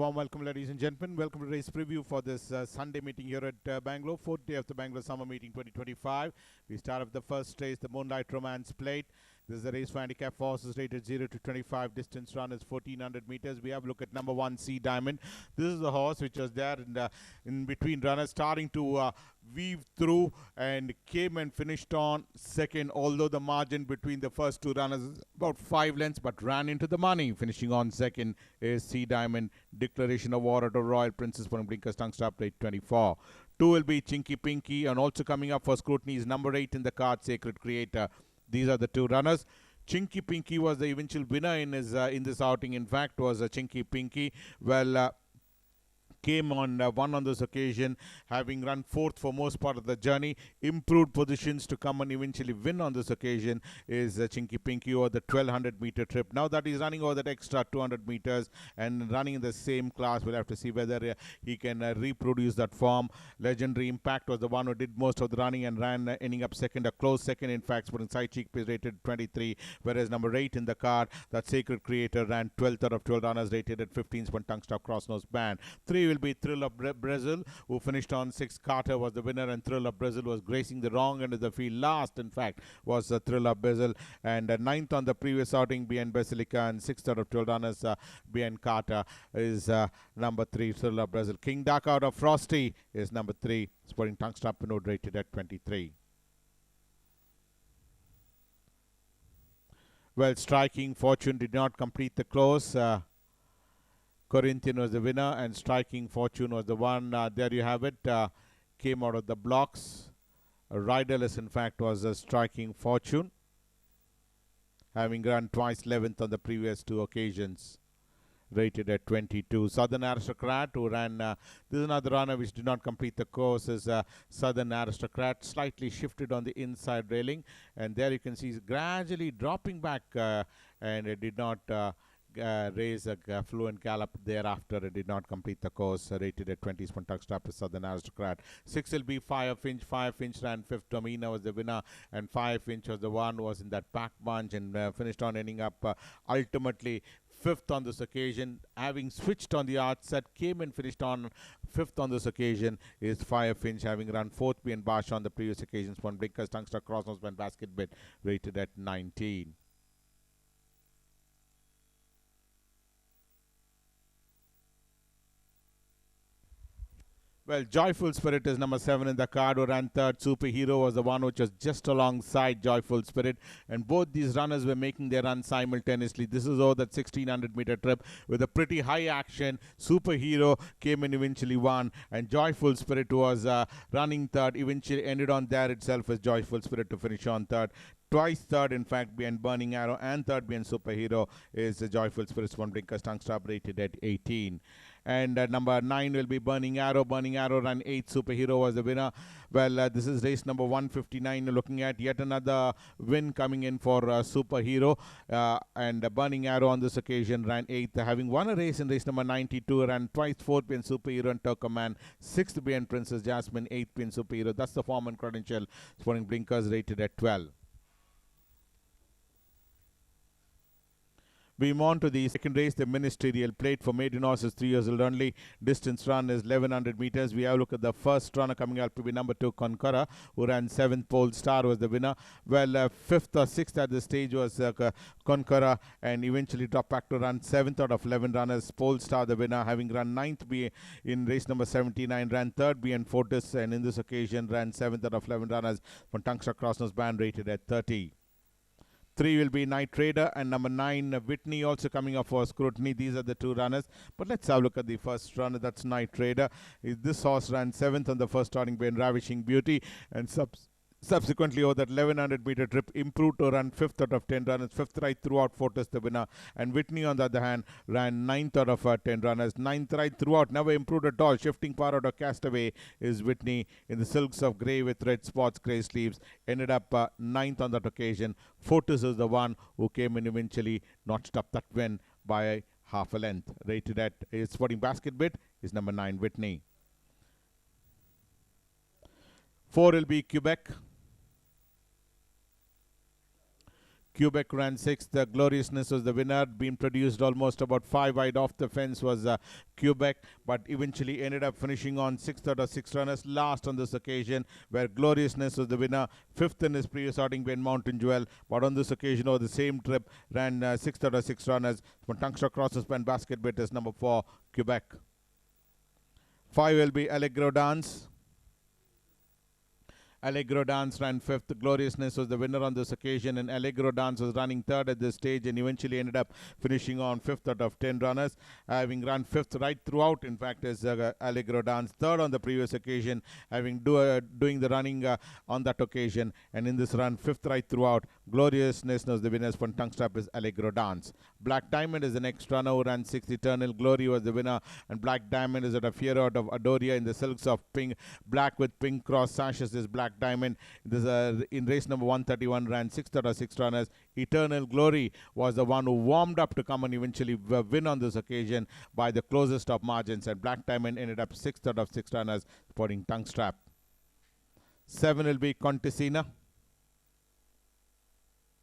Warm welcome, ladies and gentlemen. Welcome to race preview for this Sunday meeting here at Bangalore, fourth day of the Bangalore Summer Meeting 2025. We start off the first race, the Moonlight Romance Plate. This is a race for handicap horses rated 0 to 25. Distance run is 1400 meters. We have a look at number 1, Sea Diamond. This is the horse which was there in between runners, starting to weave through and came and finished on second, although the margin between the first two runners is about 5 lengths, but ran into the money. Finishing on second is Sea Diamond. Declaration of War at a Royal Princess for Blinkers Tongue Stop Plate 24. 2 will be Chinky Pinky, and also coming up for scrutiny is number 8 in the card, Sacred Creator. These are the two runners. Chinky Pinky was the eventual winner in this outing. In fact, was Chinky Pinky. Came on one on this occasion, having run fourth for most part of the journey. Improved positions to come and eventually win on this occasion is Chinky Pinky over the 1200 meter trip. Now that he's running over that extra 200 meters and running in the same class, we'll have to see whether he can reproduce that form. Legendary Impact was the one who did most of the running and ran, ending up second, a close second in fact, putting side cheek pace rated 23, whereas number 8 in the card, that Sacred Creator, ran 12th out of 12 runners rated at 15 tongue stop cross nose band. 3 will be Thrill of Brazil, who finished on 6. Carter was the winner, and Thrill of Brazil was gracing the wrong end of the field. Last, in fact, was Thrill of Brazil, and 9th on the previous outing behind Basilica, and 6th out of 12 runners behind Carter is number 3, Thrill of Brazil. King Duck out of Frosty is number 3, Sporting Tongue Stop Node rated at 23. Well, Striking Fortune did not complete the close. Corinthian was the winner, and Striking Fortune was the one. There you have it. Came out of the blocks. Riderless, in fact, was Striking Fortune, having run twice 11th on the previous two occasions, rated at 22. Southern Aristocrat, who ran, this is another runner which did not complete the course, is Southern Aristocrat, slightly shifted on the inside railing, and there you can see he's gradually dropping back, and it did not raise a fluent gallop thereafter. It did not complete the course, rated at 20. Spontax Stop to Southern Aristocrat. 6 will be Fire Finch. Fire Finch ran 5th. Domina was the winner, and Fire Finch was the one who was in that pack bunch and finished on ending up ultimately 5th on this occasion, having switched on the outset. Came and finished on 5th on this occasion is Fire Finch, having run 4th behind Bash on the previous occasions. One Blinkers Tungster Crossnose and Basket Bit, rated at 19. Well, Joyful Spirit is number 7 in the card, who ran 3rd. Superhero was the one which was just alongside Joyful Spirit, and both these runners were making their run simultaneously. This is over that 1600 meter trip with a pretty high action. Superhero came in, eventually won, and Joyful Spirit was running 3rd, eventually ended on there itself as Joyful Spirit to finish on 3rd. Twice 3rd, in fact, behind Burning Arrow, and 3rd behind Superhero is Joyful Spirits. One Blinkers Tongue Stop rated at 18. And number 9 will be Burning Arrow. Burning Arrow ran 8th. Superhero was the winner. Well, this is race number 159. Looking at yet another win coming in for Superhero. And Burning Arrow on this occasion ran 8th, having won a race in race number 92. Ran twice 4th behind Superhero and Turkoman. 6th behind Princess Jasmine. 8th behind Superhero. That's the form and credential. Sporting Blinkers rated at 12. We move on to the second race, the Ministerial Plate for maiden horses 3 years old only. Distance run is 1100 meters. We have a look at the first runner coming up to be number 2, Conqueror, who ran 7th. Pole Star was the winner. Well, 5th or 6th at this stage was Conqueror, and eventually dropped back to run 7th out of 11 runners. Pole Star the winner, having run 9th in race number 79, ran 3rd behind Fortis, and in this occasion ran 7th out of 11 runners. From Tungsta Crossnose band rated at 30. 3 will be Night Trader, and number 9, Whitney, also coming up for scrutiny. These are the two runners. But let's have a look at the first runner. That's Night Trader. This horse ran 7th on the first starting behind Ravishing Beauty, and subsequently, over that 1100 meter trip, improved to run 5th out of 10 runners. 5th right throughout, Fortis the winner. And Whitney, on the other hand, ran 9th out of 10 runners. 9th right throughout, never improved at all. Shifting power out of Castaway is Whitney in the silks of grey with red spots, grey sleeves. Ended up 9th on that occasion. Fortis is the one who came in, eventually notched up that win by half a length. Rated at his Sporting Basket Bit is number 9, Whitney. 4 will be Quebec. Quebec ran 6th. Gloriousness was the winner, being produced almost about 5 wide off the fence was Quebec, but eventually ended up finishing on 6th out of 6 runners, last on this occasion, where Gloriousness was the winner, 5th in his previous outing being Mountain Jewel, but on this occasion over the same trip ran 6th out of 6 runners. From Tungsten Crosses Pen Basket Bit is number 4, Quebec. 5 will be Allegro Dance. Allegro Dance ran 5th. Gloriousness was the winner on this occasion, and Allegro Dance was running 3rd at this stage and eventually ended up finishing on 5th out of 10 runners, having run 5th right throughout. In fact, as Allegro Dance 3rd on the previous occasion, having doing the running on that occasion, and in this run 5th right throughout. Gloriousness was the winners. For tongue strap is Allegro Dance. Black Diamond is the next runner who ran 6th. Eternal Glory was the winner, and Black Diamond is at a fear out of Adoria in the silks of pink, black with pink cross sashes. Is Black Diamond. This in race number 131 ran 6th out of 6 runners. Eternal Glory was the one who warmed up to come and eventually win on this occasion by the closest of margins, and Black Diamond ended up 6th out of 6 runners, sporting tongue strap. 7 will be Contessina.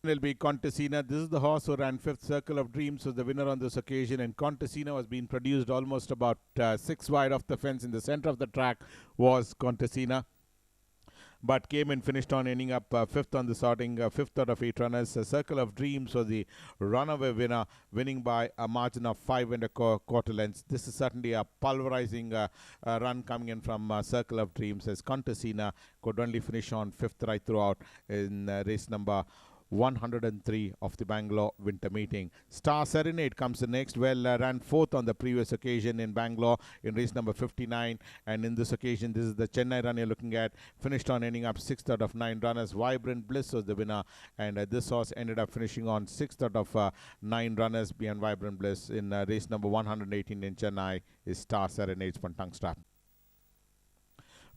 Will be Contessina. This is the horse who ran 5th. Circle of Dreams was the winner on this occasion, and Contessina was being produced almost about 6 wide off the fence. In the center of the track was Contessina, but came and finished on ending up 5th on the sorting, 5th out of 8 runners. Circle of Dreams was the runaway winner, winning by a margin of 5 and a quarter lengths. This is certainly a pulverizing run coming in from Circle of Dreams, as Contessina could only finish on 5th right throughout in race number 103 of the Bangalore winter meeting. Star Serenade comes in next. Well, ran 4th on the previous occasion in Bangalore in race number 59, and in this occasion this is the Chennai run you're looking at, finished on ending up 6th out of 9 runners. Vibrant Bliss was the winner, and this horse ended up finishing on 6th out of 9 runners behind Vibrant Bliss. In race number 118 in Chennai is Star Serenade from tongue strap.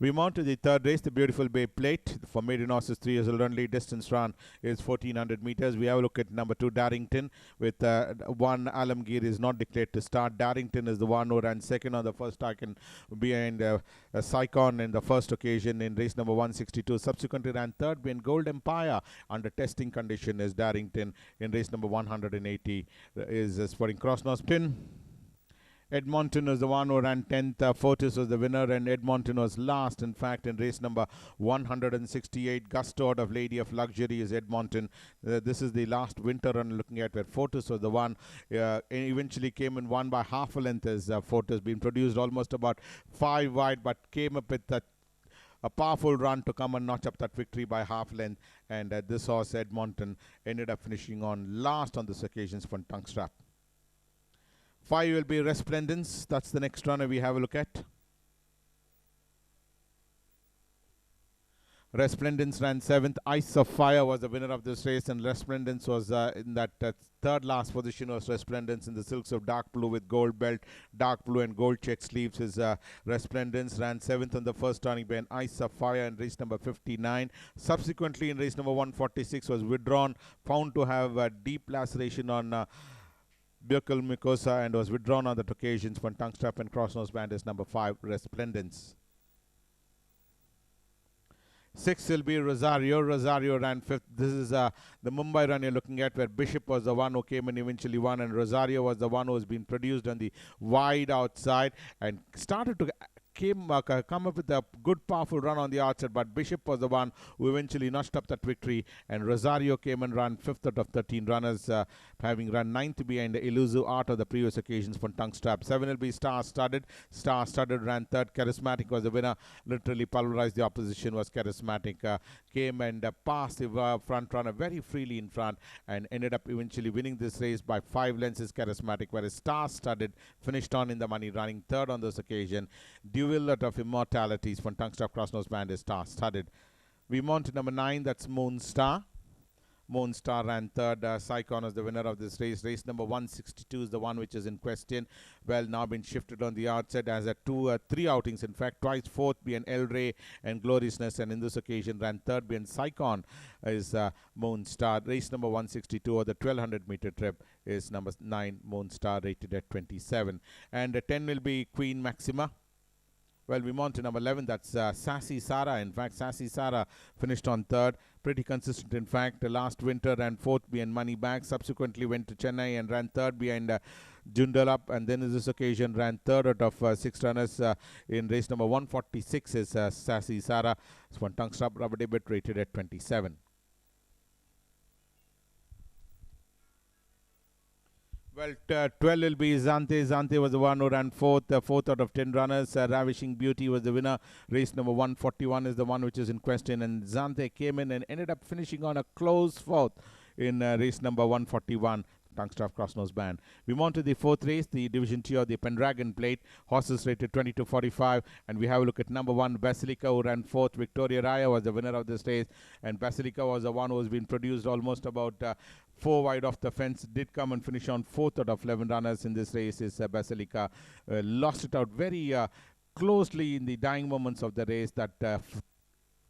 We mount to the third race, the Beautiful Bay Plate. For maiden horses 3 years old only. Distance run is 1400 meters. We have a look at number 2, Darrington, with 1 Alamgir is not declared to start. Darrington is the one who ran 2nd on the first target behind Sycon in the first occasion in race number 162. Subsequently ran 3rd behind Gold Empire under testing condition is Darrington in race number 180 is Sporting Cross Nose Pin. Edmonton was the one who ran 10th. Fortis was the winner, and Edmonton was last. In fact, in race number 168, Gusto out of Lady of Luxury is Edmonton. This is the last winter run looking at, where Fortis was the one. Eventually came and won by half a length as Fortis, being produced almost about 5 wide, but came up with a powerful run to come and notch up that victory by half length. And this horse, Edmonton, ended up finishing on last on this occasion for tongue strap. 5 will be Resplendence. That's the next runner we have a look at. Resplendence ran 7th. Ice of Fire was the winner of this race, and Resplendence was in that third last position was Resplendence in the silks of dark blue with gold belt, dark blue and gold check sleeves. His Resplendence ran 7th on the first turning behind Ice of Fire in race number 59. Subsequently in race number 146 was withdrawn, found to have a deep laceration on buccal mucosa, and was withdrawn on that occasion. For tongue strap and cross nose band is number 5, Resplendence. 6 will be Rosario. Rosario ran 5th. This is the Mumbai run you're looking at, where Bishop was the one who came and eventually won, and Rosario was the one who has been produced on the wide outside and started to come up with a good powerful run on the outside, but Bishop was the one who eventually notched up that victory, and Rosario came and ran 5th out of 13 runners, having run 9th behind the Elusive Art of the previous occasions for tongue strap. 7 will be Star Studded. Star Studded ran 3rd. Charismatic was the winner, literally pulverized the opposition was Charismatic. Came and passed the front runner very freely in front and ended up eventually winning this race by 5 lengths is Charismatic, whereas Star Studded finished on in the money, running 3rd on this occasion. Duelet of Immortalities from tongue strap cross nose band is Star Studded. We mount to number 9, that's Moon Star. Moon Star ran 3rd. Sycon is the winner of this race. Race number 162 is the one which is in question. Well, now been shifted on the outside as a 3 outings, in fact, twice 4th behind El Rey and Gloriousness, and in this occasion ran 3rd behind Sycon is Moon Star. Race number 162 or the 1200 meter trip is number 9, Moon Star, rated at 27. And 10 will be Queen Maxima. Well, we mount to number 11. That's Sassy Sara. In fact, Sassy Sara finished on third. Pretty consistent, in fact. Last winter ran fourth behind Money Bag. Subsequently went to Chennai and ran third behind Jundalap. And then in this occasion ran third out of 6 runners in race number 146 is Sassy Sara. This one tongue stop rubber debit rated at 27. Well, 12 will be Zante. Zante was the one who ran fourth out of 10 runners. Ravishing Beauty was the winner. Race number 141 is the one which is in question. And Zante came in and ended up finishing on a close fourth in race number 141. Tongue staff cross-nose band. We move on to the fourth race, the Division 2 of the Pendragon Plate. Horses rated 20-45. And we have a look at number 1, Basilica, who ran fourth. Victoria Raya was the winner of this race. And Basilica was the one who has been produced almost about 4 wide off the fence. Did come and finish on 4th out of 11 runners in this race. Is Basilica. Lost it out very closely in the dying moments of the race. That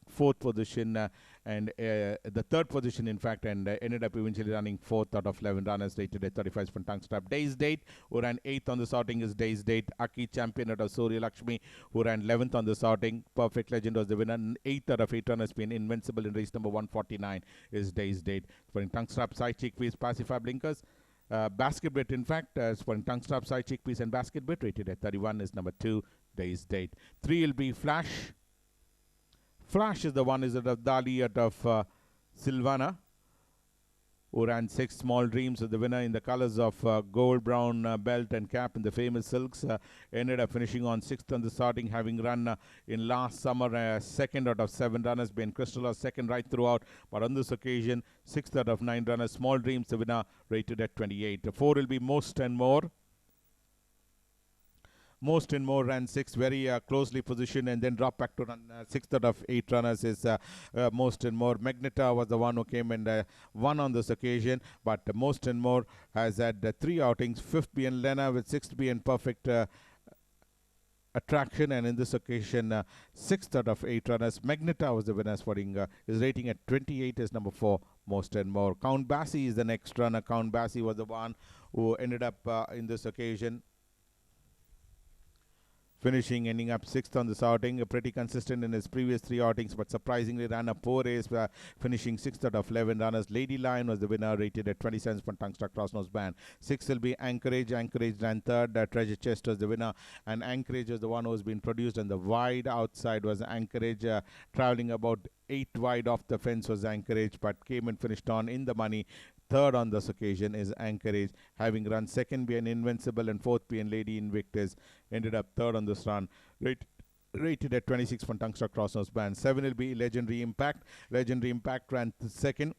fourth position and the third position, in fact, and ended up eventually running 4th out of 11 runners, rated at 35 from tongue strap. Day's Date, who ran 8th on this outing, is Day's Date. Aki Champion out of Surya Lakshmi, who ran 11th on this outing. Perfect Legend was the winner. 8th out of 8 runners, been invincible in race number 149 is Day's Date. For in tongue strap, side cheek piece, pacify blinkers. Basket bit, in fact, for in tongue strap, side cheek piece and basket bit, rated at 31 is number 2, Day's Date. 3 will be Flash. Flash is the one is out of Dali out of Silvana, who ran 6. Small Dreams of the winner in the colors of gold brown belt and cap in the famous silks. Ended up finishing on 6th on the starting, having run in last summer 2nd out of 7 runners. Ben Crystal was 2nd right throughout, but on this occasion 6th out of 9 runners. Small Dreams the winner, rated at 28. 4 will be Most and More. Most and More ran 6, very closely positioned, and then dropped back to run 6th out of 8 runners is Most and More. Magneta was the one who came and won on this occasion, but Most and More has had 3 outings, 5th being Lena with 6th being Perfect Attraction, and in this occasion 6th out of 8 runners. Magneta was the winner, sporting his rating at 28 is number 4, Most and More. Count Basie is the next runner. Count Basie was the one who ended up in this occasion ending up 6th on this outing. Pretty consistent in his previous 3 outings, but surprisingly ran a poor race, finishing 6th out of 11 runners. Lady Lion was the winner, rated at 27 for tongue struck cross nose band. 6 will be Anchorage. Anchorage ran 3rd. Treasure Chest was the winner, and Anchorage was the one who has been produced, and the wide outside was Anchorage, traveling about 8 wide off the fence was Anchorage, but came and finished on in the money. 3rd on this occasion is Anchorage, having run 2nd being Invincible and 4th being Lady Invictus. Ended up 3rd on this run, rated at 26 from tongue struck cross nose band. 7 will be Legendary Impact. Legendary Impact ran 2nd.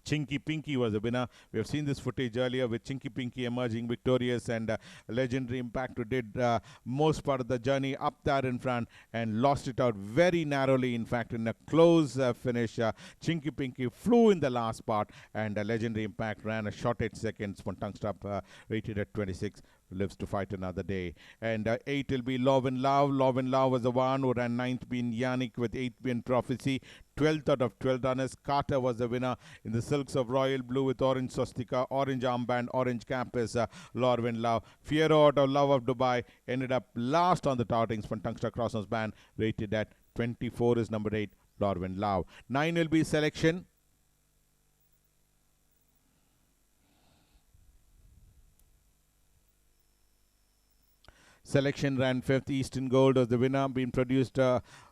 Chinky Pinky was the winner. We have seen this footage earlier with Chinky Pinky emerging victorious, and Legendary Impact who did most part of the journey up there in front and lost it out very narrowly. In fact, in a close finish, Chinky Pinky flew in the last part, and Legendary Impact ran a short 8 seconds. One tongue stop rated at 26. Lives to fight another day. And 8 will be Love and Love. Love and Love was the one who ran 9th being Yannick with 8th being Prophecy. 12th out of 12 runners. Carter was the winner in the silks of royal blue with orange swastika, orange armband, orange campus. Love and Love. Fiero out of Love of Dubai ended up last on the outings from Tungster Crossnose band, rated at 24 is number 8, Love and Love. 9 will be Selection. Selection ran 5th. Eastern Gold was the winner, being produced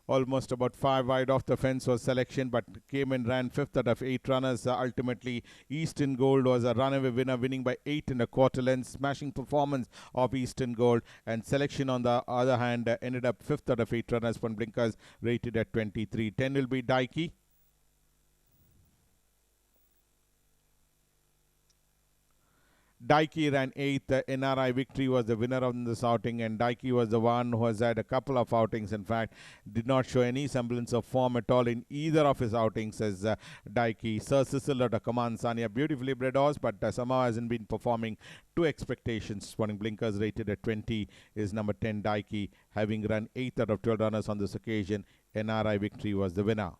almost about 5 wide off the fence was Selection, but came and ran 5th out of 8 runners. Ultimately, Eastern Gold was a runaway winner, winning by 8 1/4 lengths. Smashing performance of Eastern Gold. And Selection, on the other hand, ended up 5th out of 8 runners from blinkers, rated at 23. 10 will be Daiki. Daiki ran 8th. NRI Victory was the winner of this outing, and Daiki was the one who has had a couple of outings. In fact, did not show any semblance of form at all in either of his outings as Daiki. Sir Cecil out of Command Sanya, beautifully bred horse, but somehow hasn't been performing to expectations. Spawning blinkers, rated at 20 is number 10 Daiki, having run 8th out of 12 runners on this occasion. NRI Victory was the winner.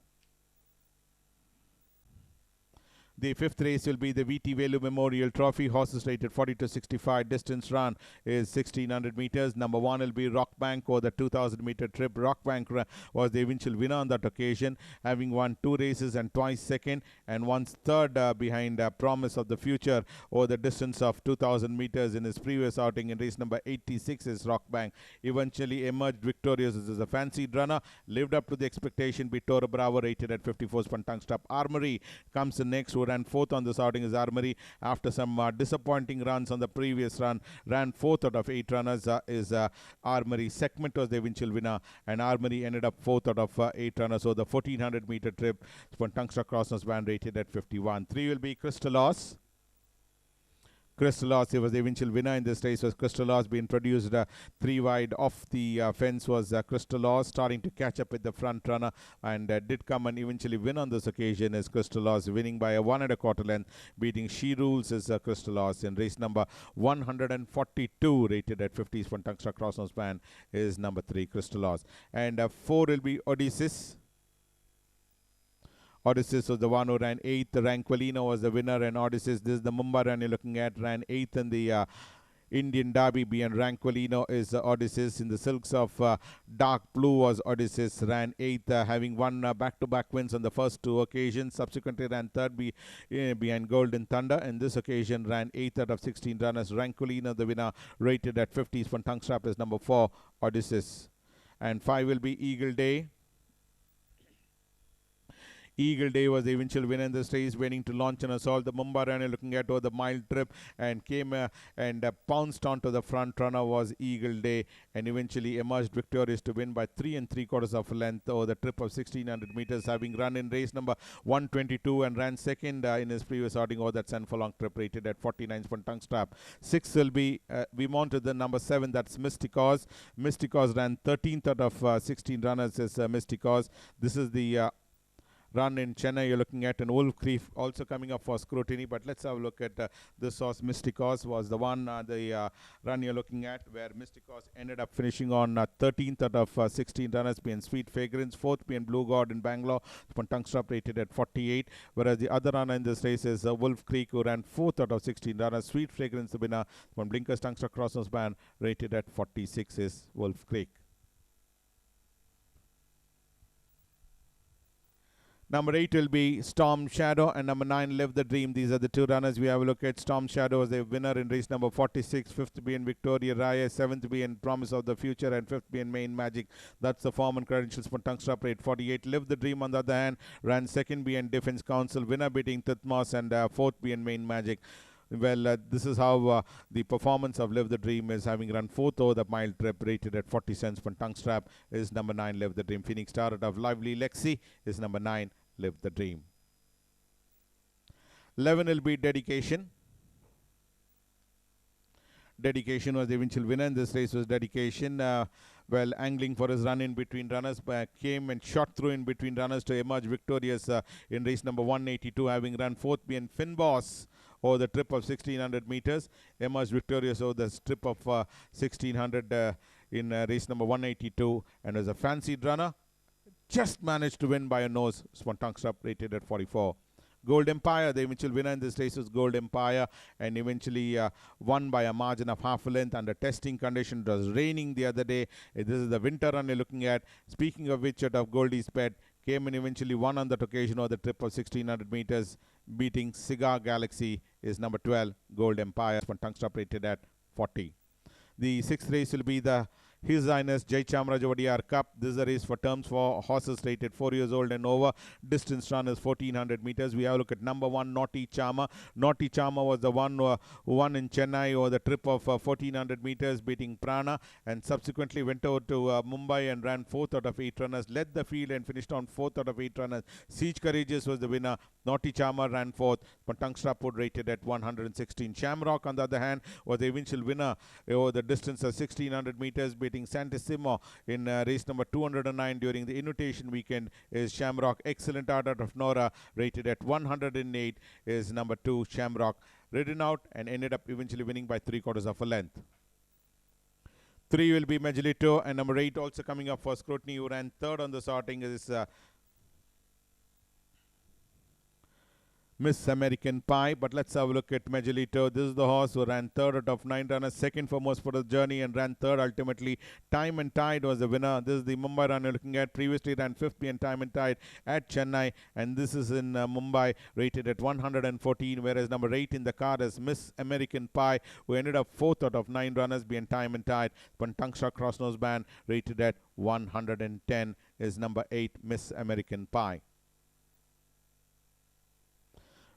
The fifth race will be the VT Velu Memorial Trophy. Horses rated 40 to 65. Distance run is 1600 meters. Number 1 will be Rock Bank over the 2000 meter trip. Rock Bank was the eventual winner on that occasion, having won 2 races and twice second and once third behind Promise of the Future over the distance of 2000 meters in his previous outing in race number 86 is Rock Bank. Eventually emerged victorious as a fancied runner, lived up to the expectation, beat Toro Bravo rated at 54 spun tongue stop. Armory comes in next, who ran fourth on this outing is Armory after some disappointing runs on the previous run. Ran fourth out of 8 runners is Armory. Segment was the eventual winner and Armory ended up fourth out of 8 runners. So the 1400 meter trip spun tongue stop crossness band rated at 51. 3 will be Crystallos. Crystallos, he was the eventual winner in this race, was Crystallos being introduced 3 wide off the fence was Crystallos, starting to catch up with the front runner and did come and eventually win on this occasion is Crystallos, winning by a 1 1/4 length, beating She Rules is Crystallos in race number 142 rated at 50 for Tungsta Crossnose Band is number 3 Crystallos. And 4 will be Odysseus. Odysseus was the one who ran 8th. Ranquilino was the winner, and Odysseus, this is the Mumbai run you're looking at, ran 8th in the Indian Derby. And Ranquilino is Odysseus. In the silks of dark blue was Odysseus, ran 8th, having won back-to-back wins on the first 2 occasions. Subsequently ran 3rd behind Golden Thunder, and this occasion ran 8th out of 16 runners. Ranquilino, the winner, rated at 50s from tongue strap is number 4 Odysseus. And 5 will be Eagle Day. Eagle Day was the eventual winner in this race, waiting to launch an assault. The Mumbai runner looking at over the mile trip and came and pounced onto the front runner was Eagle Day and eventually emerged victorious to win by 3 3/4 of a length over the trip of 1600 meters, having run in race number 122 and ran second in his previous outing over that San Furlong trip, rated at 49 spun tongue strap. 6 will be, we mounted the number 7, that's Mysticos. Mysticos ran 13th out of 16 runners is Mysticos. This is the run in Chennai you're looking at, and Wolf Creek also coming up for scrutiny, but let's have a look at this horse. Mysticos was the one, the run you're looking at, where Mysticos ended up finishing on 13th out of 16 runners, being Sweet Fragrance, 4th being Blue God in Bangalore, tongue strap rated at 48, whereas the other runner in this race is Wolf Creek, who ran 4th out of 16 runners. Sweet Fragrance, the winner, from Blinkers tongue strap crossnose band, rated at 46 is Wolf Creek. Number 8 will be Storm Shadow, and number 9 Live the Dream. These are the 2 runners we have a look at. Storm Shadow was the winner in race number 46, 5th being Victoria Raya, 7th being Promise of the Future, and 5th being Main Magic. That's the form and credentials for tongue strap rate 48. Live the Dream, on the other hand, ran 2nd being Defense Council, winner beating Titmos, and 4th being Main Magic. Well, this is how the performance of Live the Dream is, having run 4th over the mile trip, rated at 40 cents per tongue strap, is number 9 Live the Dream. Phoenix Star out of Lively Lexi is number 9 Live the Dream. 11 will be Dedication. Dedication was the eventual winner in this race was Dedication. Well, angling for his run in between runners, came and shot through in between runners to emerge victorious in race number 182, having run 4th being Finboss over the trip of 1600 meters, emerged victorious over the trip of 1600 in race number 182, and as a fancied runner, just managed to win by a nose. Spun tongue strap rated at 44. Gold Empire, the eventual winner in this race was Gold Empire, and eventually won by a margin of half a length under testing condition. It was raining the other day. This is the winter run you're looking at. Speaking of which, out of Goldie's Pet, came and eventually won on that occasion over the trip of 1600 meters, beating Cigar Galaxy is number 12, Gold Empire. Spun tongue strap rated at 40. The 6th race will be the His Highness Jayachamaraja Wadiyar Cup. This is a race for terms for horses rated 4 years old and over. Distance run is 1400 meters. We have a look at number 1, Naughty Charmer. Naughty Charmer was the one who won in Chennai over the trip of 1400 meters, beating Prana, and subsequently went over to Mumbai and ran 4th out of 8 runners, led the field and finished on 4th out of 8 runners. Siege Courageous was the winner. Naughty Charmer ran 4th, but tongue strap wood rated at 116. Shamrock, on the other hand, was the eventual winner over the distance of 1600 meters, beating Santissimo in race number 209 during the invitation weekend is Shamrock. Excellent out of Nora, rated at 108 is number 2 Shamrock. Ridden out and ended up eventually winning by 3/4 of a length. 3 will be Magelito, and number 8 also coming up for scrutiny, who ran 3rd on the sorting is Miss American Pie. But let's have a look at Miguelito. This is the horse who ran third out of 9 runners, second for most for the journey, and ran third ultimately. Time and Tide was the winner. This is the Mumbai run you're looking at. Previously ran fifth behind Time and Tide at Chennai, and this is in Mumbai, rated at 114, whereas number 8 in the card is Miss American Pie, who ended up fourth out of 9 runners behind Time and Tide. Pantangsha Crossnose Band, rated at 110, is number 8 Miss American Pie.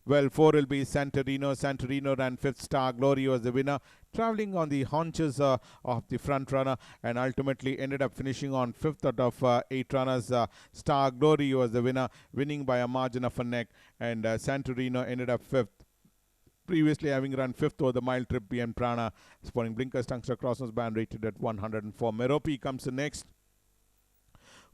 Well, 4 will be Santorino. Santorino ran 5th. Star Glory was the winner, traveling on the haunches of the front runner, and ultimately ended up finishing on 5th out of 8 runners. Star Glory was the winner, winning by a margin of a neck, and Santorino ended up 5th. Previously having run 5th over the mile trip behind Prana. Sporting Blinkers Tungster Crossnose Band, rated at 104. Merope comes in next,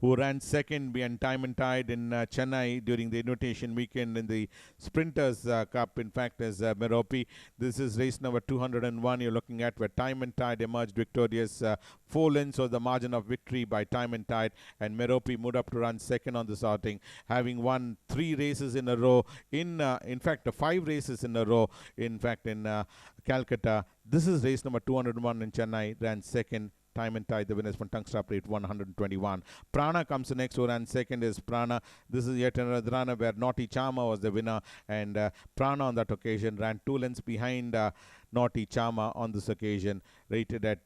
who ran second behind Time and Tide in Chennai during the invitation weekend in the Sprinters Cup. In fact, as Merope. This is race number 201 you're looking at, where Time and Tide emerged victorious. 4 lengths was the margin of victory by Time and Tide, and Merope moved up to run second on this outing, having won 3 races in a row, in fact 5 races in a row, in fact in Calcutta. This is race number 201 in Chennai, ran second. Time and Tide, the winners from Tungstar Plate 121. Prana comes next, who ran second is Prana. This is yet another runner where Naughty Charmer was the winner, and Prana on that occasion ran 2 lengths behind Naughty Charmer on this occasion, rated at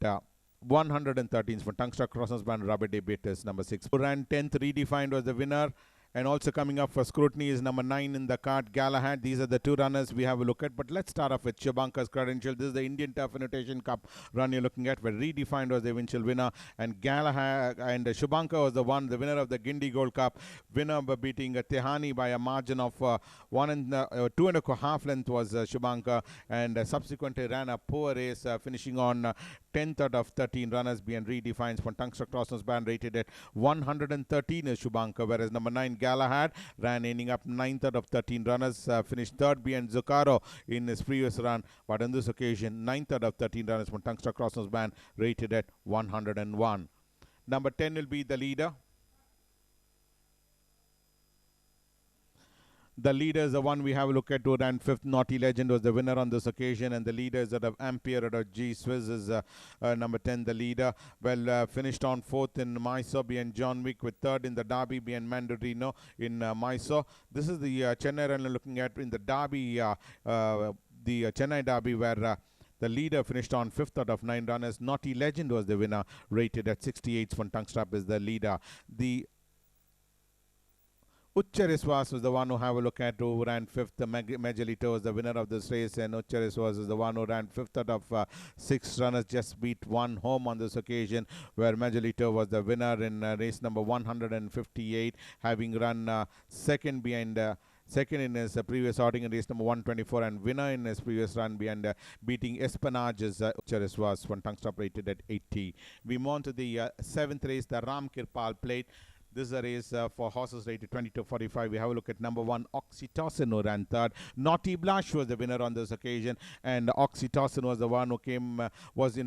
113 for Tungstar Crossnose Band. Rubber Day Beaters, number 6. Who ran 10th, Redefined was the winner. And also coming up for scrutiny is number 9 in the card, Galahad. These are the 2 runners we have a look at. But let's start off with Shubanka's credential. This is the Indian Turf Invitation Cup run you're looking at, where Redefined was the eventual winner. And Galahad and Shubanka was the winner of the Gindi Gold Cup. Winner by beating Tehani by a margin of 2.5 length was Shubanka. And subsequently ran a poor race, finishing on 10th out of 13 runners behind Redefined. For Tungstar Crossnose Band, rated at 113 is Shubanka, whereas number 9 Galahad ran, ending up 9th out of 13 runners, finished 3rd behind Zucaro in his previous run, but on this occasion 9th out of 13 runners from Tungstar Crossnose Band, rated at 101. Number 10 will be the leader. The leader is the one we have a look at, who ran 5th. Naughty Legend was the winner on this occasion, and the leader is out of Ampere out of G Swiss is number 10, the leader. Well, finished on 4th in Mysore behind John Wick, with 3rd in the Derby behind Mandarino in Mysore. This is the Chennai run looking at in the Derby, the Chennai Derby, where the leader finished on 5th out of 9 runners. Naughty Legend was the winner, rated at 68. Von Tungstrap is the leader. The Uchariswas was the one who have a look at, who ran 5th. Miguelito was the winner of this race, and Uchariswas is the one who ran 5th out of 6 runners, just beat 1 home on this occasion, where Miguelito was the winner in race number 158, having run second behind second in his previous outing in race number 124, and winner in his previous run behind beating Espenage's Uchariswas. One Tungstar rated at 80. We move on to the 7th race, the Ramkirpal Plate. This is a race for horses rated 20-45. We have a look at number 1, Oxytocin, who ran 3rd. Naughty Blush was the winner on this occasion, and Oxytocin was the one who came, was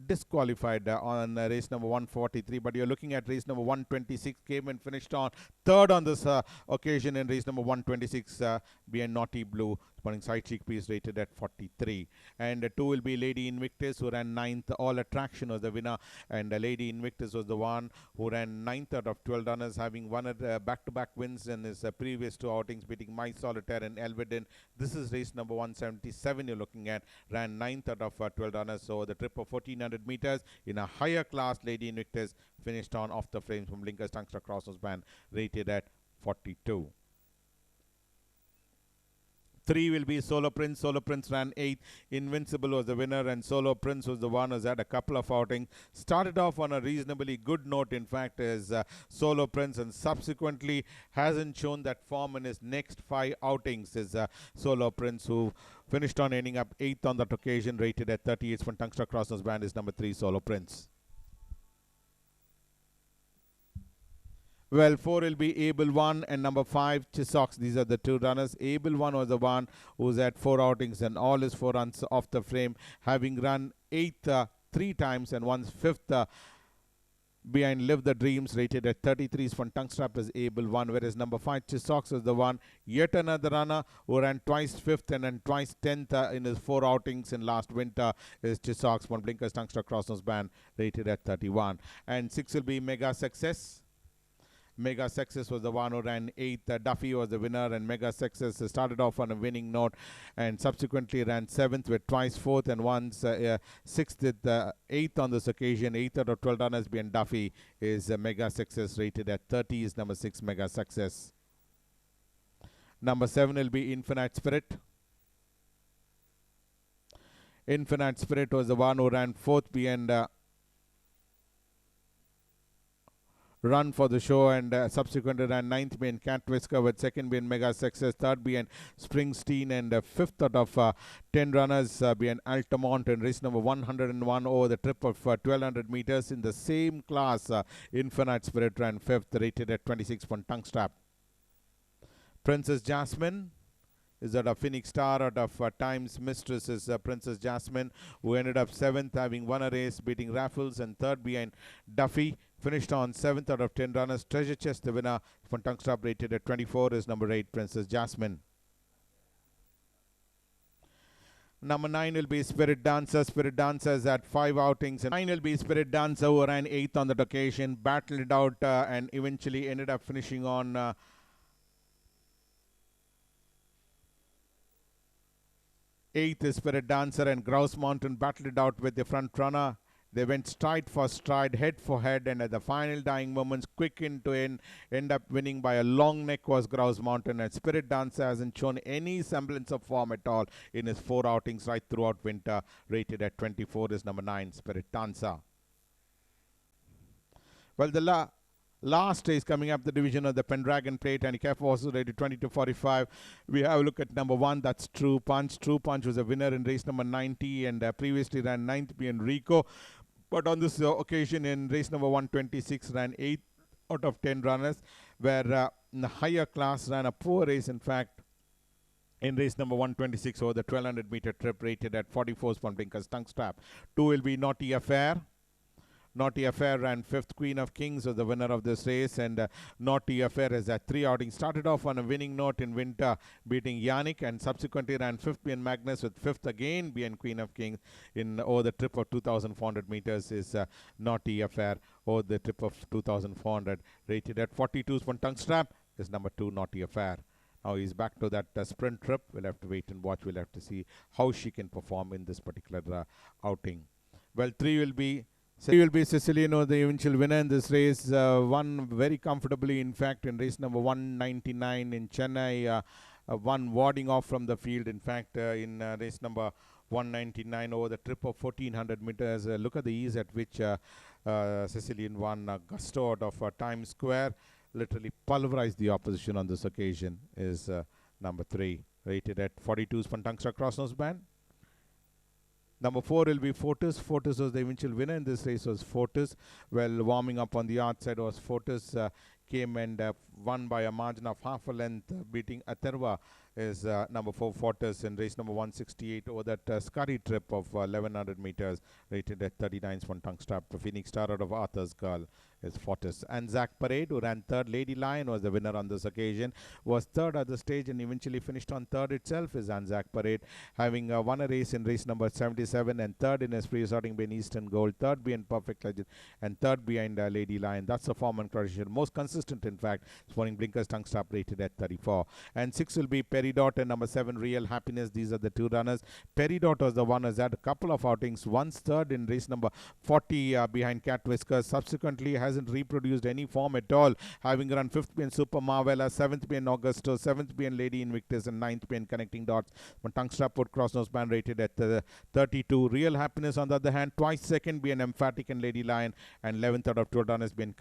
disqualified on race number 143. But you're looking at race number 126, came and finished on 3rd on this occasion in race number 126 behind Naughty Blue. Spawning side cheek piece, rated at 43. And 2 will be Lady Invictus, who ran 9th. All Attraction was the winner, and Lady Invictus was the one who ran 9th out of 12 runners, having won back-to-back wins in his previous 2 outings, beating My Solitaire and Elvedin. This is race number 177 you're looking at. Ran 9th out of 12 runners, so the trip of 1400 meters in a higher class. Lady Invictus finished on off the frames from Linkers Tungstar Crossnose Band, rated at 42. 3 will be Solo Prince. Solo Prince ran 8th. Invincible was the winner, and Solo Prince was the one who's had a couple of outings. Started off on a reasonably good note, in fact, as Solo Prince, and subsequently hasn't shown that form in his next 5 outings. Is Solo Prince, who finished on ending up 8th on that occasion, rated at 38. From Tungstar Crossnose Band is number 3, Solo Prince. Well, 4 will be Able One and number 5, Chisox. These are the 2 runners. Able One was the one who's had 4 outings and all his 4 runs off the frame, having run 8th 3 times and once 5th behind Live the Dreams, rated at 33, is from Tongue Strap is Able One, whereas number 5 Chisocks is the one. Yet another runner who ran twice 5th and then twice 10th in his 4 outings in last winter is Chisocks, one Blinkers Tongue Strap Crossnose Band, rated at 31. And 6 will be Mega Success. Mega Success was the one who ran 8th. Duffy was the winner, and Mega Success started off on a winning note and subsequently ran 7th with twice 4th and once 6th with 8th on this occasion. 8th out of 12 runners behind Duffy is Mega Success, rated at 30, is number 6 Mega Success. Number 7 will be Infinite Spirit. Infinite Spirit was the one who ran 4th behind Run for the Show, and subsequently ran 9th behind Cat Whisker, with 2nd behind Mega Success, 3rd behind Springsteen, and 5th out of 10 runners behind Altamont in race number 101 over the trip of 1200 meters. In the same class, Infinite Spirit ran 5th, rated at 26 for Tongue Strap. Princess Jasmine is out of Phoenix Star, out of Times Mistress is Princess Jasmine, who ended up 7th, having won a race, beating Raffles, and 3rd behind Duffy. Finished on 7th out of 10 runners. Treasure Chest, the winner, from Tongue Strap, rated at 24, is number 8 Princess Jasmine. Number 9 will be Spirit Dancer. Spirit Dancer is at 5 outings. And 9 will be Spirit Dancer, who ran 8th on that occasion, battled it out and eventually ended up finishing on 8th is Spirit Dancer, and Grouse Mountain battled it out with the front runner. They went stride for stride, head for head, and at the final dying moments, quick into end up winning by a long neck was Grouse Mountain. And Spirit Dancer hasn't shown any semblance of form at all in his 4 outings right throughout winter. Rated at 24 is number 9, Spirit Dancer. Well, the last race coming up, the division of the Pendragon Plate, and careful also rated 20 to 45. We have a look at number 1, that's True Punch. True Punch was a winner in race number 90 and previously ran 9th behind Rico. But on this occasion in race number 126 ran 8 out of 10 runners, where in the higher class ran a poor race, in fact, in race number 126 over the 1200 meter trip, rated at 44 from Blinkers Tongue Strap. 2 will be Naughty Affair. Naughty Affair ran 5th. Queen of Kings was the winner of this race, and Naughty Affair has had 3 outings. Started off on a winning note in winter, beating Yannick, and subsequently ran 5th behind Magnus, with 5th again behind Queen of Kings in over the trip of 2,400 meters is Naughty Affair over the trip of 2,400, rated at 42 from Tongue Strap is number 2 Naughty Affair. Now he's back to that sprint trip. We'll have to wait and watch. We'll have to see how she can perform in this particular outing. Well, 3 will be Siciliano, the eventual winner in this race, won very comfortably, in fact, in race number 199 in Chennai, won warding off from the field, in fact, in race number 199 over the trip of 1400 meters. Look at the ease at which Sicilian won. Gusto out of Times Square, literally pulverized the opposition on this occasion, is number 3, rated at 42 from Tongue Strap Crossnose Band. Number 4 will be Fortis. Fortis was the eventual winner in this race, was Fortis. Well, warming up on the outside was Fortis, came and won by a margin of half a length, beating Atharva is number 4 Fortis in race number 168 over that scurry trip of 1100 meters, rated at 39 from Tongue Strap. Phoenix Star out of Arthur's Girl is Fortis. And Zach Parade, who ran 3rd, Lady Lion was the winner on this occasion, was 3rd at the stage and eventually finished on 3rd itself, is Anzac Parade, having won a race in race number 77 and 3rd in his previous outing behind Eastern Gold, 3rd behind Perfect Legend, and 3rd behind Lady Lion. That's the form and condition. Most consistent, in fact, sporting Blinkers Tongue Strap, rated at 34. And 6 will be Peridot and number 7 Real Happiness. These are the 2 runners. Peridot was the one who has had a couple of outings, once 3rd in race number 40 behind Cat Whiskers. Subsequently hasn't reproduced any form at all, having run 5th behind Super Marvella, 7th behind Augusto, 7th behind Lady Invictus, and 9th behind Connecting Dots. But Tongue Strap put Crossnose Band, rated at 32. Real Happiness, on the other hand, twice 2nd behind Emphatic and Lady Lion, and 11th out of 12 runners behind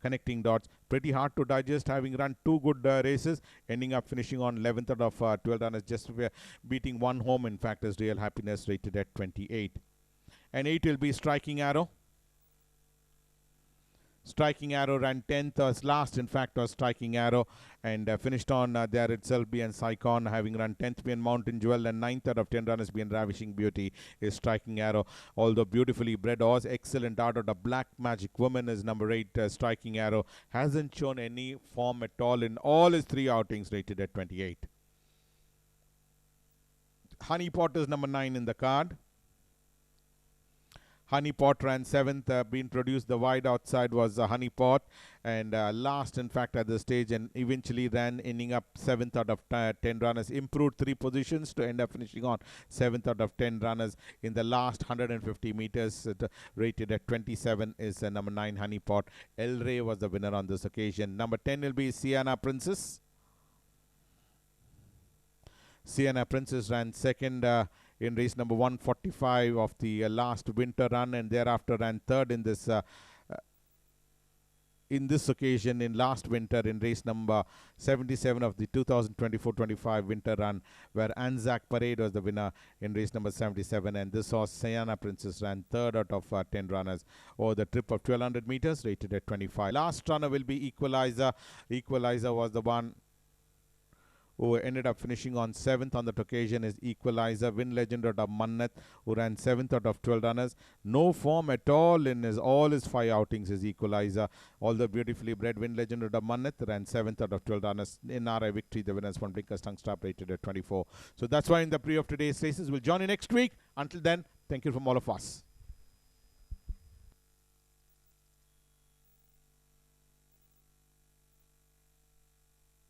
Connecting Dots. Pretty hard to digest, having run 2 good races, ending up finishing on 11th out of 12 runners, just beating 1 home, in fact, is Real Happiness, rated at 28. And 8 will be Striking Arrow. Striking Arrow ran 10th, was last in fact was Striking Arrow, and finished on there itself being Saikon, having run 10th being Mountain Jewel, and 9th out of 10 runners being Ravishing Beauty is Striking Arrow. Although beautifully bred horse, excellent out of the Black Magic Woman is number 8, Striking Arrow. Hasn't shown any form at all in all his 3 outings, rated at 28. Honey Pot is number 9 in the card. Honey Pot ran 7th, being produced. The wide outside was Honey Pot, and last in fact at the stage, and eventually ran ending up 7th out of 10 runners. Improved 3 positions to end up finishing on 7th out of 10 runners in the last 150 meters. Rated at 27 is number 9 Honey Pot. El Rey was the winner on this occasion. Number 10 will be Sienna Princess. Sienna Princess ran 2nd in race number 145 of the last winter run, and thereafter ran 3rd in this occasion in last winter in race number 77 of the 2024-25 winter run, where Anzac Parade was the winner in race number 77, and this horse Sienna Princess ran 3rd out of 10 runners over the trip of 1200 meters, rated at 25. Last runner will be Equalizer. Equalizer was the one who ended up finishing on 7th on that occasion is Equalizer. Win Legend out of Mannat, who ran 7th out of 12 runners. No form at all in all his 5 outings is Equalizer. Although beautifully bred, Win Legend out of Mannat ran 7th out of 12 runners. In RI victory, the winners from Blinkers Tongue Stop, rated at 24. So that's why in the pre of today's races. We'll join you next week. Until then, thank you from all of us.